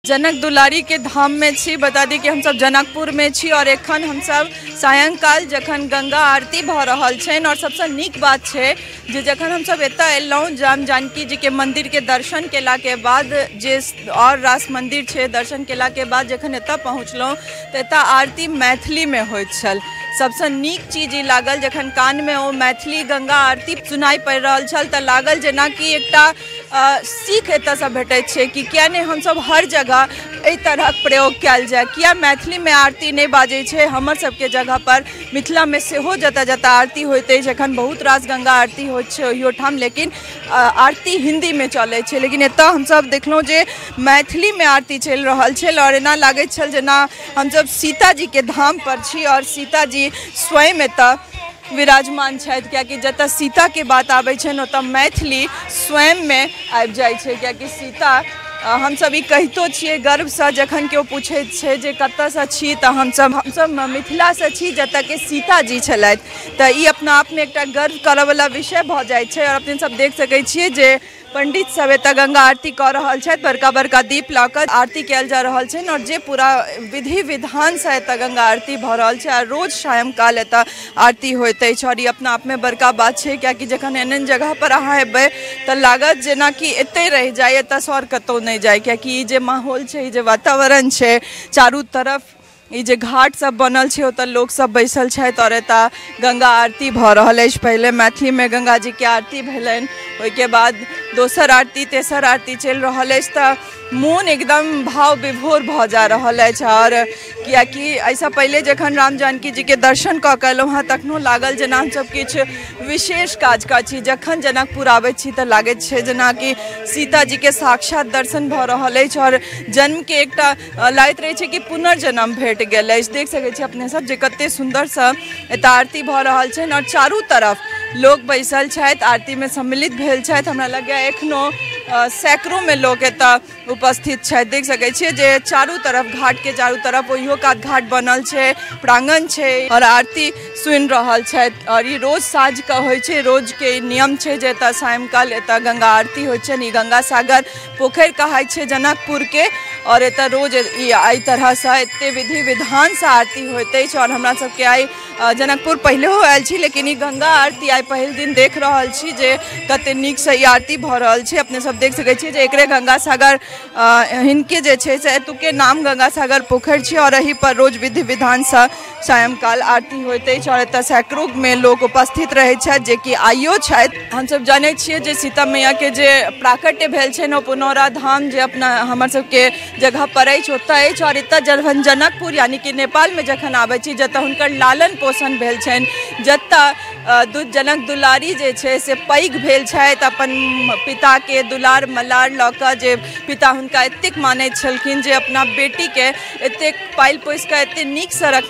जनक दुलारी के धाम में छी। बता दी कि हम सब जनकपुर में छी और एखन हम सब सायंकाल जखन गंगा आरती भ रहल छन और सबसे नीक बात छे जे जखन हम सब एता एलौं जाम जानकी जी के मंदिर के दर्शन केला के बाद जे और रास मंदिर छे दर्शन केला के बाद जखन एता पहुँचलौं तो एता आरती मैथिली में होइत छल। सबसे नीक चीज ई लागल जखन कान में ओ मैथिली गंगा आरती सुनाई पड़ रहल छल त लागल जेना कि एकटा सीख एतऽ से भेटैत छै कि किया नहीं हम सब हर जगह एहि तरहक प्रयोग कयल जाय, किया मैथिली में आरती नहीं बाजै छै। हमर सबके जगह पर मिथिला में सेहो जतऽ जतऽ आरती होइत अछि, एखन बहुत रास गंगा आरती होइत छै ओहियो ठाम, लेकिन आरती हिंदी में चलै छै, लेकिन एतऽ हम सब देखलहुँ जे मैथिली में आरती चलि रहल छल और एना लागैत छल जेना हम सब सीता जी के धाम पर छी और सीता जी स्वयं एतऽ विराजमान छथि। कियाकि जतऽ सीता के बात आबै छनि ओतऽ मैथिली स्वयं में आबि जाइ छै। कियाकि सीता हम सब ई कहितो छियै गर्व से जखन केओ पूछैत छै जे कतऽ से छी तऽ हम सब मिथिला से छी जतऽ के सीता जी छलथि, तऽ ई अपना आप में एकटा गर्व करऽ वाला विषय भऽ जाइ छै। और अपने सब देख सकै छियै जे पंडित सब एतऽ गंगा आरती कऽ रहल छथि, बड़का बड़का दीप लऽ कऽ आरती कयल जा रहल छनि और जे पूरा विधि विधान से एतऽ गंगा आरती भऽ रहल छै। और रोज सायंकाल एतऽ आरती होइत अछि और ई अपना आप में बड़का बात छै। कियाकि जखन एहन जगह पर अहाँ एबै तऽ लागत जेना कि एतै रहि जाय, एतऽ से और कतौ नहीं जाए। कियाकि ई जे माहौल छै, ई जे वातावरण छै, चारू तरफ ई जे घाट सब बनल छै ओतऽ लोग सब बैसल छथि और एतऽ गंगा आरती भऽ रहल अछि। पहले मैथिली में गंगा जी के आरती भेलनि, ओहिके बाद दोसर आरती तेसर आरती चलि रहल अछि, तऽ मोन एकदम भाव विभोर भऽ जा रहल अछि। और कियाकि एहिसँ पहिले जखन राम जानकी जी के दर्शन कऽ के एलहुँ हँ तखनो लागल जेना हमसब किछु विशेष काज कऽ छी। जखन जनकपुर आबैत छी तऽ लागैत छै जेना कि सीता जी के साक्षात दर्शन भऽ रहल अछि और जन्म के एकटा लागैत रहै छै कि पुनर्जन्म भेट गेल अछि। देख सकै छी अपने सब जे कते सुंदर सँ एतऽ आरती भऽ रहल छै और चारू तरफ लोग बैसल छथि, आरती में सम्मिलित भेल छथि। हमरा लगैया एखनो सैकड़ों में लोग एतऽ उपस्थित छथि। देख सकै छियै जे चारू तरफ घाट के चारू तरफ ओहियो कात घाट बनल छै, प्रांगण छै और आरती सुनि रहल छथि। और ई रोज साँझ के होइ छै, रोज के नियम छै जे एतऽ सायंकाल एतऽ गंगा आरती होइ छै। ई गंगा सागर पोखरि कहाइ छै जनकपुर के और एतऽ रोज एहि तरह से एते विधि विधान से आरती होइत अछि। और हमरा सबके आइ जनकपुर पहिलेहो आयल छी, लेकिन ई गंगा आरती आइ पहिल दिन देख रहल छी जे कते नीक से ई आरती भऽ रहल छै। अपने सब देख सकै छियै जे एकरे गंगा सागर हिनके जे छै से एतुके नाम गंगा सागर पोखरि छै और एहि पर रोज विधि विधान से सायंकाल आरती होइत अछि और एतऽ सैकड़ों में लोग उपस्थित रहै छथि जे कि आइयो छथि। हमसब जानै छियै जे सीता मैया के जे प्राकट्य भेल छै ओ पुनौरा धाम जे अपना हमर सबके जगह पर अछि ओतऽ अछि। और एतऽ जनकपुर यानी कि नेपाल में जखन आबै छी जतऽ हुनकर लालन पोषण भेल छनि, जतऽ जनक दुलारी जे छै से पैघ भेल छथि अपन पिता के दुलार मलार लऽ कऽ, जे पिता हुनका एतेक मानैत छलखिन जे अपना बेटी के एतेक पालि पोसि कऽ एतेक नीक सँ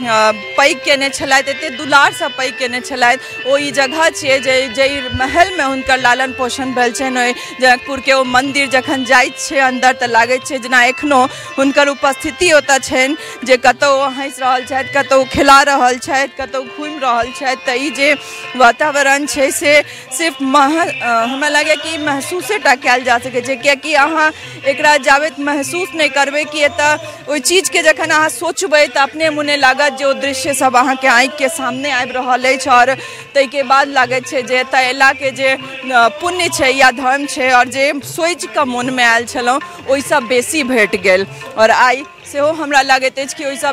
पैघ केने छलथि, एतेक दुलार सँ पैघ केने छलथि। ओ ई जगह छियै जे महल में हुनकर लालन पोषण भेल छनि। ओहि जनकपुर के ओ मंदिर जखन जाइत छै अंदर तऽ लागैत छै जेना एखनो हुनकर उपस्थिति ओतऽ छनि, जे कतौ हँसि रहल छथि, कतौ खिला रहल छथि, कतौ घूमि रहल छथि। तऽ ई जे वातावरण छै से सिर्फ हमरा लगैए कि महसूसे टा कयल जा सकै छै। कियाकि अहाँ एकरा जाबत महसूस नहीं करबै कि एतऽ ओहि चीज के जखन अहाँ सोचबै तऽ अपने मोने लागत जे ओ दृश्य सब अहाँके आँखि के सामने आबि रहल अछि। और ताहिके बाद लागैत छै जे एतऽ अयला के जे पुण्य छै या धर्म छै और जे सोचि कऽ मोन में आयल छलहुँ ओहिसँ बेसी भेट गेल। और आइ सेहो हमरा लागैत अछि कि ओहिसँ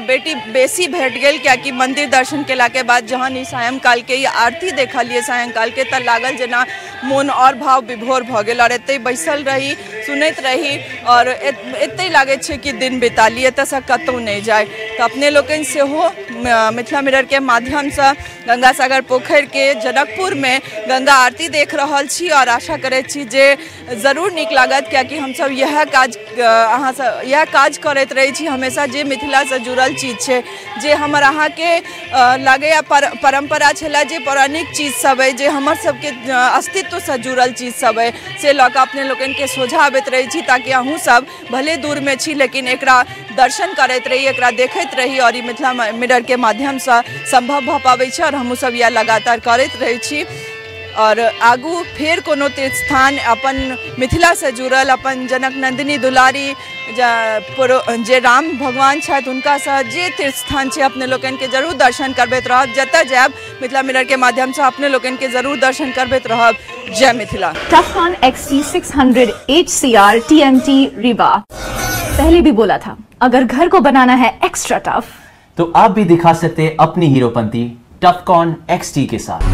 बेसी भेट गेल। कियाकि मंदिर दर्शन केला के बाद जहन ई सायंकाल के ई आरती देखलियै सायंकाल के तऽ लागल जेना मोन और भाव विभोर भऽ गेल और एतै बैसल रही, सुनैत रही और एतै लागैत छै कि दिन बिता ली, एतऽसँ कतौ नहीं जाय। तऽ अपने लोकनि सेहो मिथिला मिरर के माध्यम से गंगा सागर पोखरि के जनकपुर में गंगा आरती देख रहल छी और आशा करैत छी जे जरूर नीक लागत। कियाकि हमसब यह काज करैत रहै छी हमेशा, जे मिथिला से जुड़ल चीज छै, जे हमर अहाँ के लागैया परंपरा छला, जे पौराणिक चीज सब है, जे हमर सबके अस्तित्व से जुड़ल चीज सब है, से लऽ कऽ अपने लोकनि के सोझा आबैत रहै छी ताकि अहूँ सब भले दूर में छी लेकिन एकरा दर्शन करैत रही, एकरा देखैत रही। और ई मिथिला मिरर के माध्यम से संभव भऽ पाबै छै और हमहूँ सब यह लगातार करैत रहै छी। और आगू फिर कोनो तीर्थ स्थान अपन मिथिला से जुड़ल अपन जनक नंदिनी दुलारी जे राम भगवान छथि हुनका से जे तीर्थ स्थान छै अपने लोगन के जरूर दर्शन करबैत रहब। जतऽ जायब मिथिला मिरर के माध्यम से अपने लोगन के जरूर दर्शन करबैत रहब। जय Mithila. टफकॉन XT 600 HCR TNT Rewa. पहले भी बोला था, अगर घर को बनाना है एक्स्ट्रा टफ तो आप भी दिखा सकते हैं अपनी हीरोपंती टफकॉन XT के साथ।